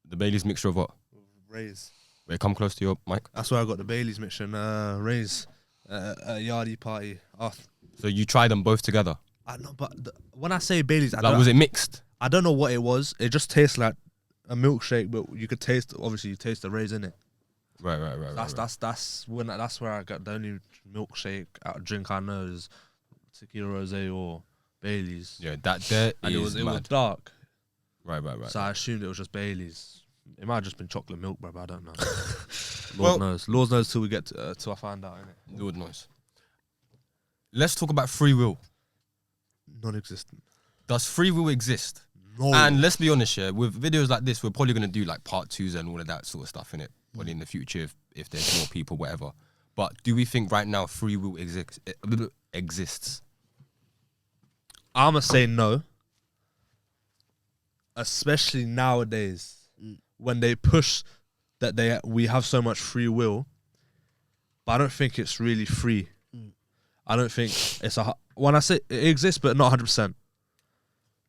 The Bailey's mixture of what? Rays. Wait, come close to your mic. That's where I got the Bailey's mixture. Rays. A yardie party. Oh, So you tried them both together. I know, but when I say Bailey's, Was it mixed? I don't know what it was. It just tastes like a milkshake, but you could taste. Obviously, you taste the Rays in it. Right. That's where I got the only milkshake drink I know is tequila rosé or Bailey's. Yeah, that there And is it was mad. dark. Right. So I assumed it was just Bailey's. It might have just been chocolate milk, bro. But I don't know. Well- Lord knows till we get till I find out. Innit? Lord knows. Let's talk about free will. Non-existent. Does free will exist? No. And let's be honest, yeah, with videos like this, we're probably going to do like part 2s and all of that sort of stuff in it. But in the future, if there's more people, whatever. But do we think right now free will exists? I'ma say no. Especially nowadays, when they push that we have so much free will, but I don't think it's really free. I don't think it's when I say it exists, but not 100%.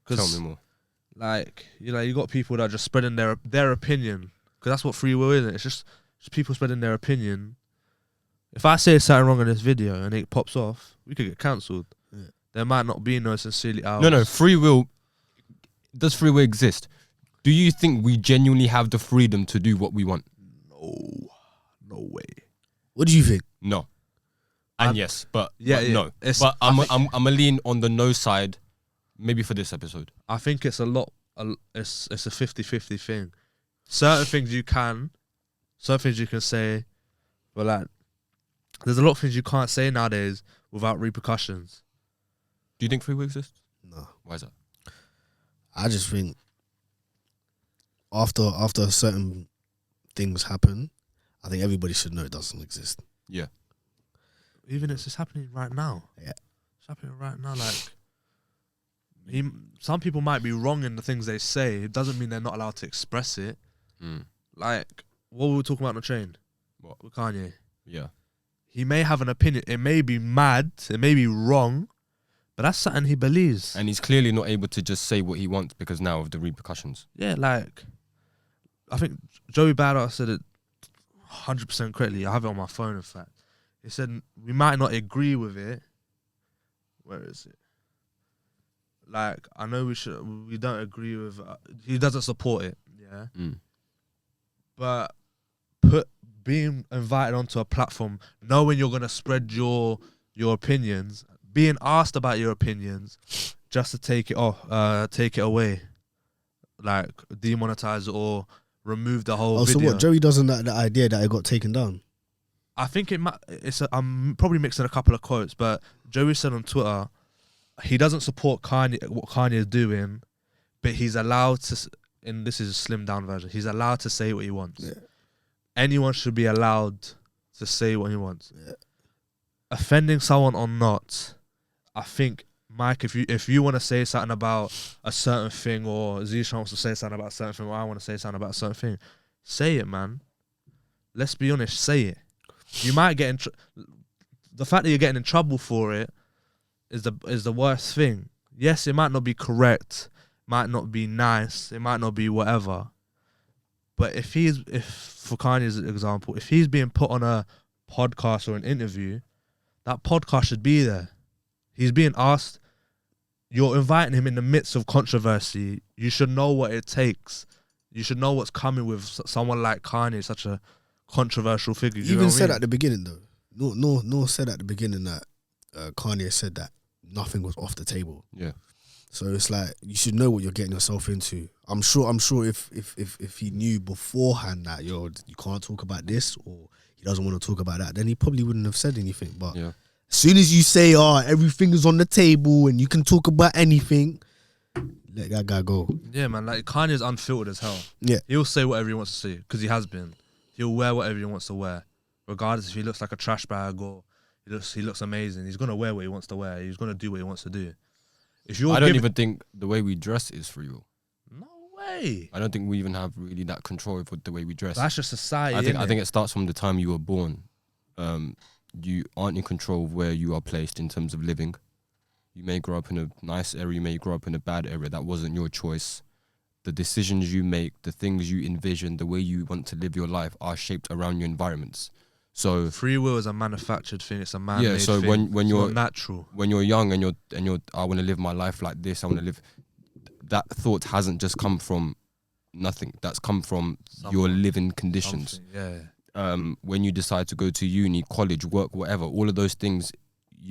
Tell me more. Like, you got people that are just spreading their opinion, because that's what free will is. It's just people spreading their opinion. If I say something wrong in this video and it pops off, we could get cancelled. Yeah. There might not be no sincerely ours. No, free will. Does free will exist? Do you think we genuinely have the freedom to do what we want? No way. What do you think? No. And yes, but Yeah, but yeah. no. It's- But I think- I'm a lean on the no side, maybe for this episode. I think it's it's a 50-50 thing. Certain things you can say, but like, there's a lot of things you can't say nowadays without repercussions. Do you think free will exists? No. Why is that? I just think after certain things happen, I think everybody should know it doesn't exist. Yeah. Even if it's happening right now. Yeah. It's happening right now. Like, some people might be wrong in the things they say. It doesn't mean they're not allowed to express it. Like, what were we talking about on the train? What? With Kanye. Yeah. He may have an opinion. It may be mad. It may be wrong. But that's something he believes. And he's clearly not able to just say what he wants because now of the repercussions. Yeah, like, I think Joey Badass said it 100% correctly. I have it on my phone, in fact. He said, we might not agree with it. Where is it? Like, I know we don't agree with, he doesn't support it, yeah? But being invited onto a platform, knowing you're going to spread your opinions, being asked about your opinions, just to take it away, like demonetize it or remove the whole video. So what? Joey doesn't like the idea that it got taken down. I think I'm probably mixing a couple of quotes, but Joey said on Twitter he doesn't support what Kanye is doing, but he's allowed to. And this is a slimmed down version. He's allowed to say what he wants. Yeah. Anyone should be allowed to say what he wants. Yeah. Offending someone or not, I think, Mike, if you want to say something about a certain thing, or Zishan wants to say something about a certain thing, or I want to say something about a certain thing, say it, man. Let's be honest, say it. You might get in the fact that you're getting in trouble for it is the worst thing. Yes, it might not be correct, might not be nice, it might not be whatever. But if for Kanye's example, if he's being put on a podcast or an interview, that podcast should be there. He's being asked, you're inviting him in the midst of controversy. You should know what it takes. You should know what's coming with someone like Kanye, such a controversial figure. You even said at the beginning though. No said at the beginning that Kanye said that nothing was off the table. Yeah. So it's like you should know what you're getting yourself into. I'm sure if he knew beforehand that you can't talk about this or he doesn't want to talk about that, then he probably wouldn't have said anything. But Yeah. as soon as you say, everything is on the table and you can talk about anything, let that guy go. Yeah, man, like Kanye's unfiltered as hell. Yeah. He'll say whatever he wants to say, because he has been. He'll wear whatever he wants to wear, regardless if he looks like a trash bag or he looks amazing. He's gonna wear what he wants to wear. He's gonna do what he wants to do. If you're I don't even think the way we dress is free will. No way. I don't think we even have really that control over the way we dress. That's just society. I think it starts from the time you were born. You aren't in control of where you are placed in terms of living. You may grow up in a nice area, you may grow up in a bad area. That wasn't your choice. the decisions you make, the things you envision, the way you want to live your life are shaped around your environments. So free will is a manufactured thing. It's a man-made so thing. when It's you're not natural. when you're young and you're I want to live my life like this, I want to live, that thought hasn't just come from nothing. That's come from your Someone, living conditions. Something, yeah. When you decide to go to uni, college, work, whatever, all of those things,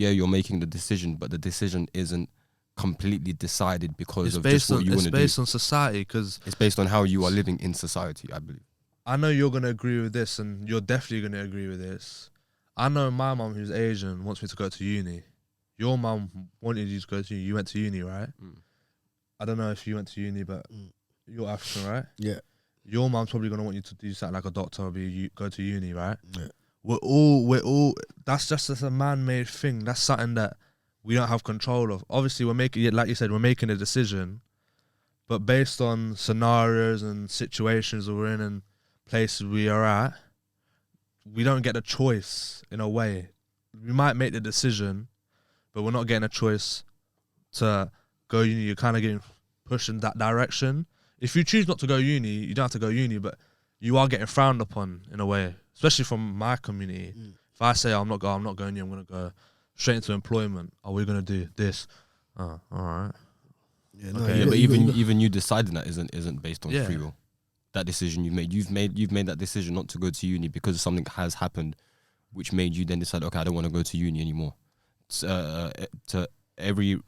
yeah, you're making the decision, but the decision isn't completely decided because It's of just what you want to do. It's based on society, because It's based on how you are living in society, I believe. I know you're gonna agree with this, and you're definitely gonna agree with this. I know my mum, who's Asian, wants me to go to uni. Your mum wanted you to go to uni. You went to uni, right? Mm. I don't know if you went to uni, but you're African, right? Yeah. Your mum's probably gonna want you to do something like a doctor or go to uni, right? Yeah. We're all. That's just a man-made thing. That's something that we don't have control of. Obviously, we're making, like you said, we're making a decision, but based on scenarios and situations that we're in and places we are at, we don't get a choice in a way. We might make the decision, but we're not getting a choice to go uni. You're kind of getting pushed in that direction. If you choose not to go uni, you don't have to go uni, but you are getting frowned upon in a way, especially from my community. If I say I'm not going uni, I'm gonna go straight into employment. Oh, we're gonna do this. Oh, all right. Yeah, no, Okay. Yeah, you but got- even you deciding that isn't based on Yeah. free will. That decision you've made that decision not to go to uni because something has happened, which made you then decide, okay, I don't want to go to uni anymore. To every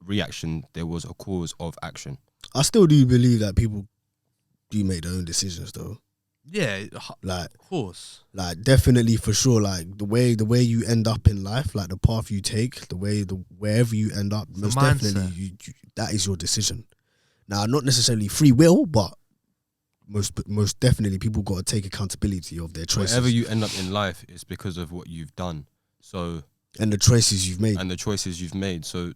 reaction, there was a cause of action. I still do believe that people do make their own decisions, though. Yeah, Like, of course. definitely for sure. Like the way you end up in life, like the path you take, wherever you end up, The most mindset. definitely you that is your decision. Now, not necessarily free will, but most definitely people got to take accountability of their choices Wherever you end up in life is because of what you've done. So and the choices you've made. and the choices you've made. So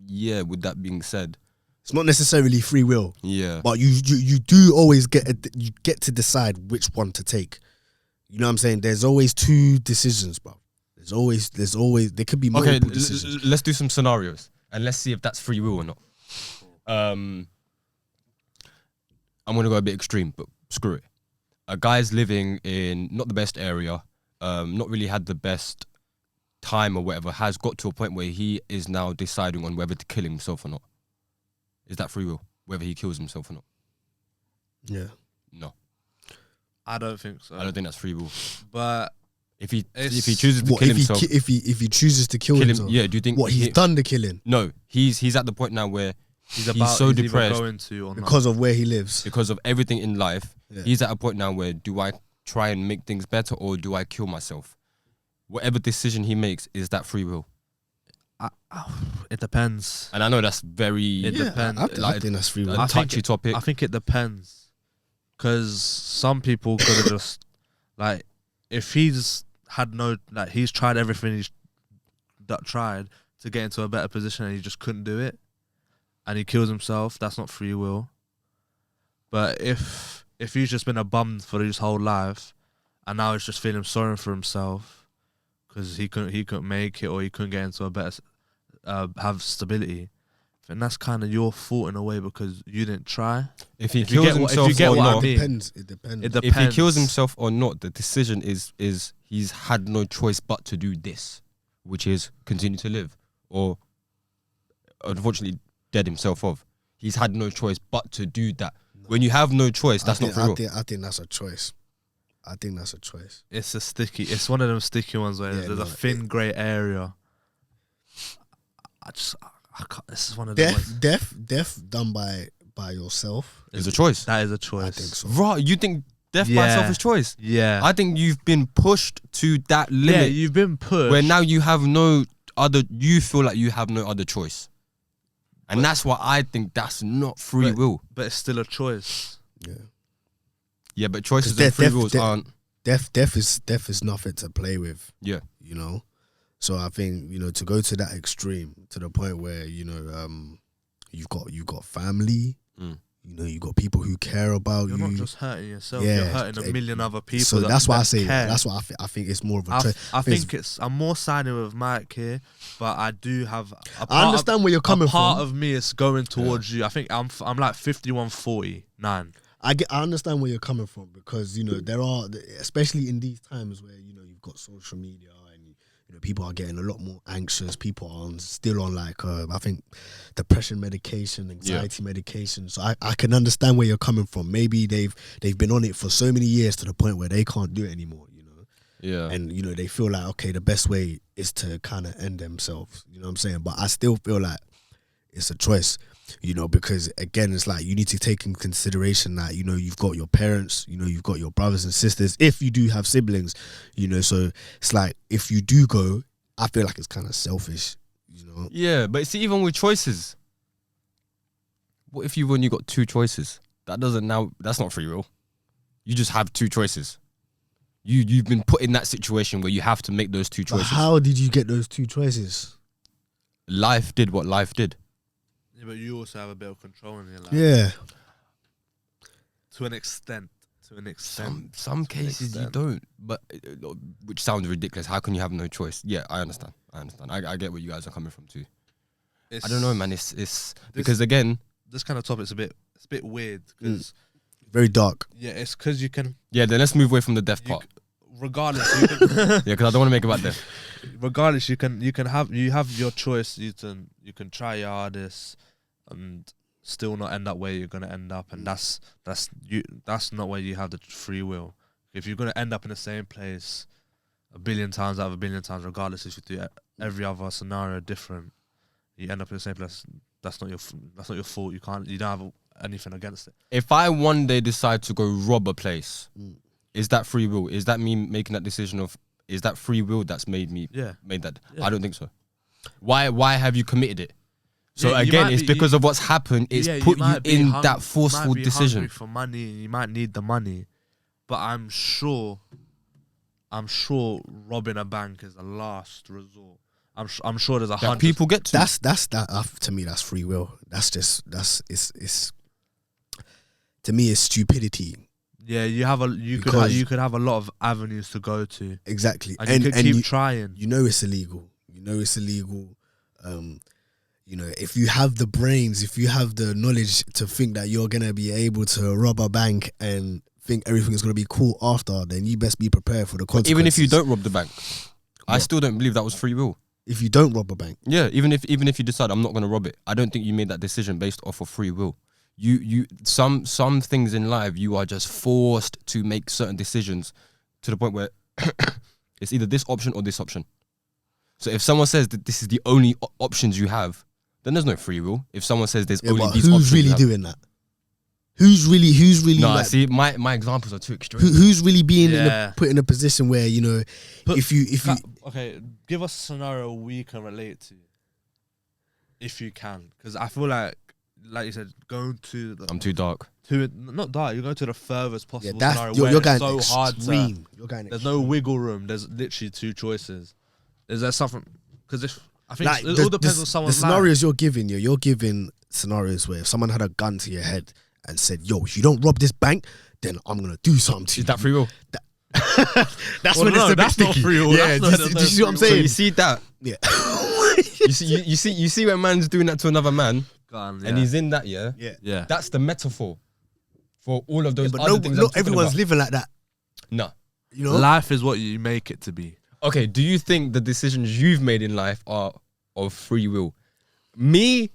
yeah, with that being said, It's not necessarily free will, yeah. but you do always get to decide which one to take. You know what I'm saying? There's always two decisions, bro. There's always there could be multiple Okay, decisions. let's do some scenarios and let's see if that's free will or not. I'm gonna go a bit extreme, but screw it. A guy's living in not the best area, not really had the best time or whatever, has got to a point where he is now deciding on whether to kill himself or not. Is that free will? Whether he kills himself or not? Yeah. No, I don't think so. I don't think that's free will. But If he It's- chooses to What kill if himself, if he chooses to kill kill him. himself? Yeah, do you think What he's done the killing No, he's at the point now where he's He's about so he's either depressed going to or not. because of where he lives. because of everything in life, Yeah. he's at a point now where do I try and make things better or do I kill myself? Whatever decision he makes, is that free will? It depends. And I know that's very It depends. I think that's free will. a I think touchy topic. I think it depends, because some people could have just like, if he's had no, like, he's tried everything he's tried to get into a better position and he just couldn't do it, and he kills himself. That's not free will. But if he's just been a bum for his whole life, and now he's just feeling sorry for himself because he couldn't make it or he couldn't get into a better have stability, then that's kind of your fault in a way because you didn't try. if he if you kills get what- if himself you get or what I not, mean. It depends. It if he depends. kills himself or not, the decision is he's had no choice but to do this, which is continue to live, or unfortunately dead himself off. He's had no choice but to do that. When you have no choice, that's not free will. I think that's a choice. I think that's a choice. It's one of them sticky ones where Yeah, there's no, a thin grey area. I can't, this is one of them ones. Death done by yourself. It's a choice. That is a I choice. think so. Right, you think death by Yeah. itself is choice? Yeah. I think you've been pushed to that yeah, limit you've been pushed. where now you have no other. You feel like you have no other choice, and that's why I think that's not free But- will. but it's still a choice. Yeah. Yeah, but choices 'Cause and free death- wills death- aren't. Death is nothing to play with. Yeah, You know. So I think, to go to that extreme, to the point where, you've got family, Mm. You know, you got people who care about You're you. not just hurting yourself. Yeah, You're hurting a million other people. So that's why I say care. that's why I think it's more of a choice. I think I'm more siding with Mike here, but I do have. I understand where you're coming a part from. of me is going towards you. I think I'm like 51-49. I understand where you're coming from, because you know there are, especially in these times where you know you've got social media and you know people are getting a lot more anxious. People are still on like I think depression medication, anxiety medication. So I can understand where you're coming from. Maybe they've been on it for so many years to the point where they can't do it anymore. You know. Yeah. And you know they feel like, okay, the best way is to kind of end themselves. You know what I'm saying? But I still feel like it's a choice. You know, because again, it's like you need to take in consideration that, you know, you've got your parents, you know, you've got your brothers and sisters, if you do have siblings, you know, so it's like if you do go, I feel like it's kind of selfish, you know. Yeah, but see, even with choices, what if you've only got two choices? That's not free will. You just have two choices. You've been put in that situation where you have to make those two But choices. how did you get those two choices? Life did what life did. Yeah, but you also have a bit of control in your life. Yeah. To an extent. Some cases you don't, but which sounds ridiculous. How can you have no choice? Yeah, I understand. I get where you guys are coming from too. I don't know, man. It's because again, this kind of topic's a bit weird because Very dark. yeah, it's because you can yeah. Then let's move away from the death part. regardless you can, Yeah, because I don't want to make it about death. regardless you have your choice. You can try your hardest and still not end up where you're gonna end up, and that's not where you have the free will. If you're gonna end up in the same place a billion times out of a billion times, regardless if you do every other scenario different, you end up in the same place. That's not your fault. You don't have anything against it. If I one day decide to go rob a place, is that free will? Is that me making that decision is that free will that's made that? Yeah. I don't think so. Why have you committed it? So Yeah, you again, might it's be- because of what's happened. It's put you might be in hung- that forceful might be decision. hungry for money, and you might need the money, but I'm sure robbing a bank is the last resort. I'm sure there's a That hundred people get to. That's to me, that's free will. It's to me, it's stupidity. Yeah, you Because- could have a lot of avenues to go to, Exactly. and you could keep trying. You know it's illegal. You know, if you have the brains, if you have the knowledge to think that you're gonna be able to rob a bank and think everything is gonna be cool after, then you best be prepared for the consequences. Even if you don't rob the bank, I What? still don't believe that was free will. If you don't rob a bank, Yeah, even if you decide I'm not going to rob it, I don't think you made that decision based off of free will. Some things in life you are just forced to make certain decisions to the point where it's either this option or this option. So if someone says that this is the only options you have, then there's no free will. If someone says there's yeah, only but these options, who's really you have, doing that? Who's really no, like, see, my examples are too extreme. who's really being Yeah. put in a position where, you know, if you Okay, give us a scenario we can relate to, if you can, because I feel like you said, going to the I'm too dark. not dark. You're going to the furthest yeah, possible that's scenario you're where going it's so hard to. extreme. You're going There's no wiggle room. There's literally two choices. Is there something? Because if I think like it all depends on the someone's life. scenarios you're giving scenarios where if someone had a gun to your head and said, "Yo, if you don't rob this bank, then I'm gonna do something to you." Is that free will? That's Well, when no, it's a bit that's not sticky. free will. Yeah, That's do not- you that's see what I'm free will. So saying? you see that? Yeah. You see when man's doing that to another man, Gun, and he's in that, yeah. yeah. That's the metaphor for all of those But other things. I'm not talking everyone's about. living like that. No. You know? Life is what you make it to be. Okay, do you think the decisions you've made in life are of free will? Me,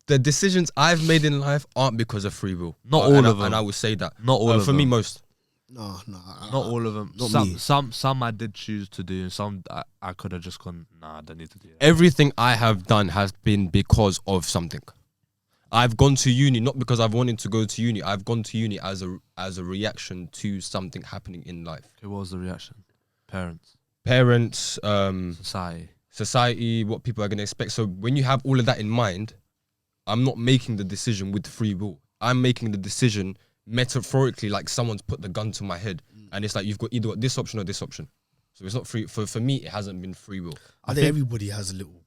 the decisions I've made in life aren't because of free will. Not all of them. And I would say that. Not all of For me, them. most. No. Not all of them. Not me. Some I did choose to do, and some I could have just gone. Nah, I don't need to do that. Everything I have done has been because of something. I've gone to uni not because I've wanted to go to uni. I've gone to uni as a reaction to something happening in life. Okay, what was the reaction? Parents, Parents, society. society, what people are going to expect. So when you have all of that in mind, I'm not making the decision with free will. I'm making the decision metaphorically, like someone's put the gun to my head, and it's like you've got either this option or this option. So it's not free. For me, it hasn't been free will. I think everybody has a little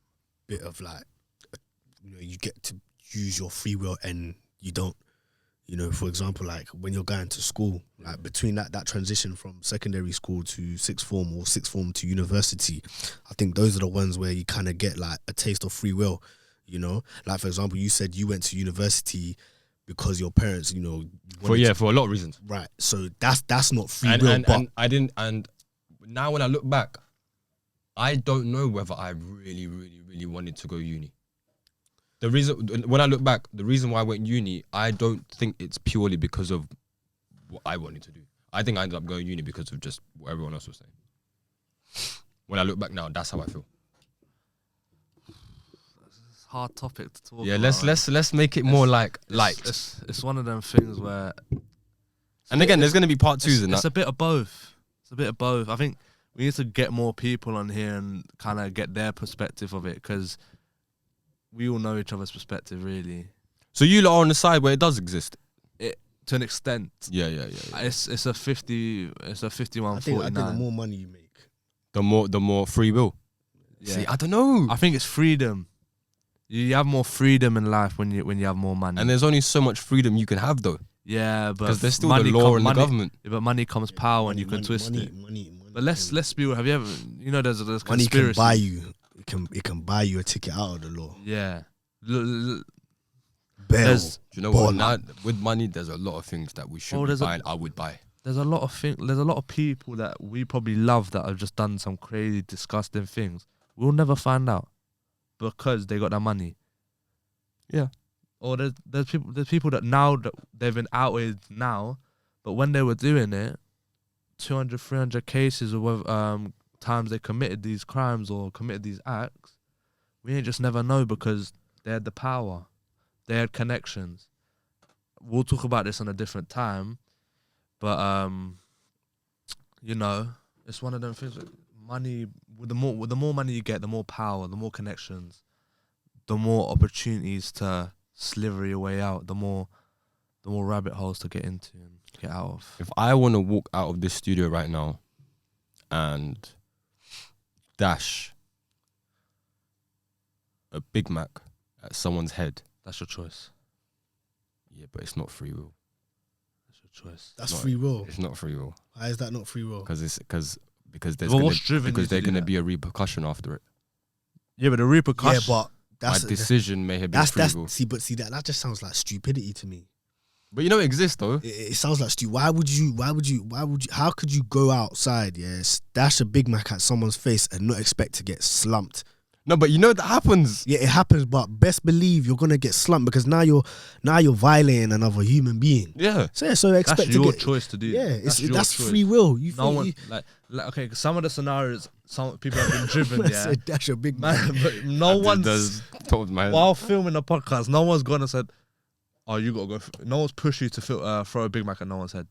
bit of like, you know, you get to use your free will and you don't. You know, for example, like when you're going to school, like between that transition from secondary school to sixth form or sixth form to university, I think those are the ones where you kind of get like a taste of free will. You know, like for example, you said you went to university because your parents, you know, For a lot of reasons. right. So that's not free And, will. and, but and I didn't. And now when I look back, I don't know whether I really, really, really wanted to go uni. The reason, when I look back, the reason why I went uni, I don't think it's purely because of what I wanted to do. I think I ended up going uni because of just what everyone else was saying. When I look back now, that's how I feel. It's a hard topic to talk Yeah, about. let's make it more like light. It's one of them things where. And again, there's gonna be part twos in It's that. a bit of both. It's a bit of both. I think we need to get more people on here and kind of get their perspective of it, because we all know each other's perspective, really, So you lot are on the side where it does exist. to an extent. Yeah. It's a 50. It's a 51, I think the 49. more money you make, The more free will. Yeah. See, I don't know. I think it's freedom. You have more freedom in life when you have more money. And there's only so much freedom you can have though, yeah, but because there's still money the law and the money, government. yeah, but money comes power, and you can twist it. Money. But let's be. Have you ever? You know, there's Money conspiracy. can buy you. It can buy you a ticket out of the law. Yeah. Bail. There's- Do you know what? Bond. Now, with money, there's a lot of things that we should be there's a- buying. I would buy. There's a lot of people that we probably love that have just done some crazy, disgusting things. We'll never find out because they got that money. Yeah. Or there's people that now that they've been outed now, but when they were doing it, 200, 300 cases of times they committed these crimes or committed these acts, we ain't just never know because they had the power, they had connections. We'll talk about this on a different time, but you know, it's one of them things. Money, with the more money you get, the more power, the more connections, the more opportunities to sliver your way out, the more rabbit holes to get into and get out of. If I want to walk out of this studio right now and dash a Big Mac at someone's head, That's your choice. yeah, but it's not free will. That's your choice. That's No, free will. It's not free will Why is that not free will? because there's Well, gonna, what's driven you because to there's do gonna that? be a repercussion after it. Yeah, but the Yeah, repercussions. but that's My decision may have been free that's will, see that just sounds like stupidity to me. but you know it exists though. It sounds like stupid. Why would you? How could you go outside? Yes, dash a Big Mac at someone's face and not expect to get slumped? No, but you know that happens. Yeah, it happens, but best believe you're gonna get slumped because now you're violating another human being. Yeah. So expect that's to your get. choice to do. Yeah, that's your that's choice. free will. You No think one you, like okay. Some of the scenarios, some people have been driven. I Yeah, said dash a Big Mac. man, but no one's Does top of my head. while filming a podcast. No one's gone and said, "Oh, you gotta go." No one's pushed you to throw a Big Mac at no one's head.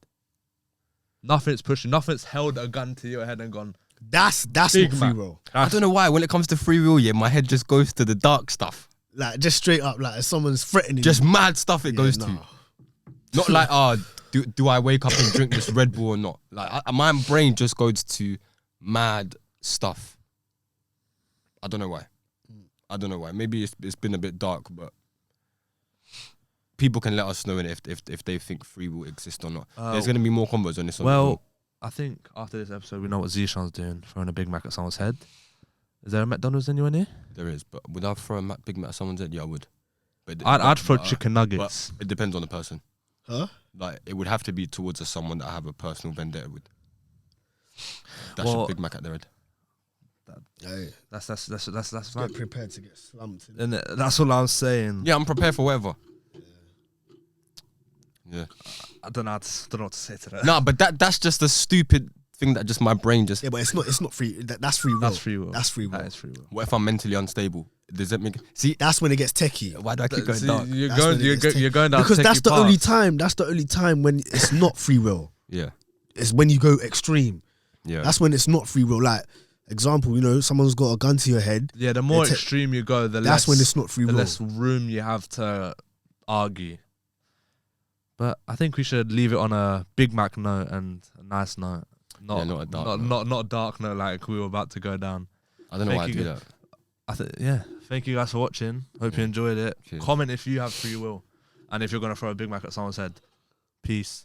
Nothing's pushing. Nothing's held a gun to your head and gone. That's Big not free Mac. will. I don't know why. When it comes to free will, yeah, my head just goes to the dark stuff. Like just straight up, like if someone's threatening. Just you, mad stuff it goes to. Not like, do I wake up and drink this Red Bull or not? Like, my brain just goes to mad stuff. I don't know why. Maybe it's been a bit dark, but people can let us know if they think free will exists or not. There's gonna be more combos on this. Well, I think after this episode, we know what Zishan's doing, throwing a Big Mac at someone's head. Is there a McDonald's anywhere near? there is, but would I throw a Big Mac at someone's head? Yeah, I would. But I'd throw but, chicken nuggets. But it depends on the person. Huh? Like, it would have to be towards someone that I have a personal vendetta with. That's Well, a Big Mac at their head. Hey, That's get mad. prepared to get slumped. And that's all I'm saying. Yeah, I'm prepared for whatever. Yeah. I don't know what to say to that. No, but that's just a stupid thing that just my brain just. Yeah, but it's not free. That's free will. That's free will. That's free will. That is free will. What if I'm mentally unstable? Does that make? See, That's when it gets techie. why do I keep going See, dark? You're That's going, when it you're, gets go, you're going down Because that's techie the only paths. time. That's the only time when it's not free will. Yeah, It's when you go extreme. yeah. That's when it's not free will. Like example, someone's got a gun to your head. Yeah, the more It's- extreme you go, the That's less when it's not free the will. less room you have to argue. But I think we should leave it on a Big Mac note and a nice note. Not not a dark note. not a dark note like we were about to go down. I don't know why I Thank do you. that. Thank you guys for watching. Hope you enjoyed it. Cheers. Comment if you have free will, and if you're gonna throw a Big Mac at someone's head. Peace.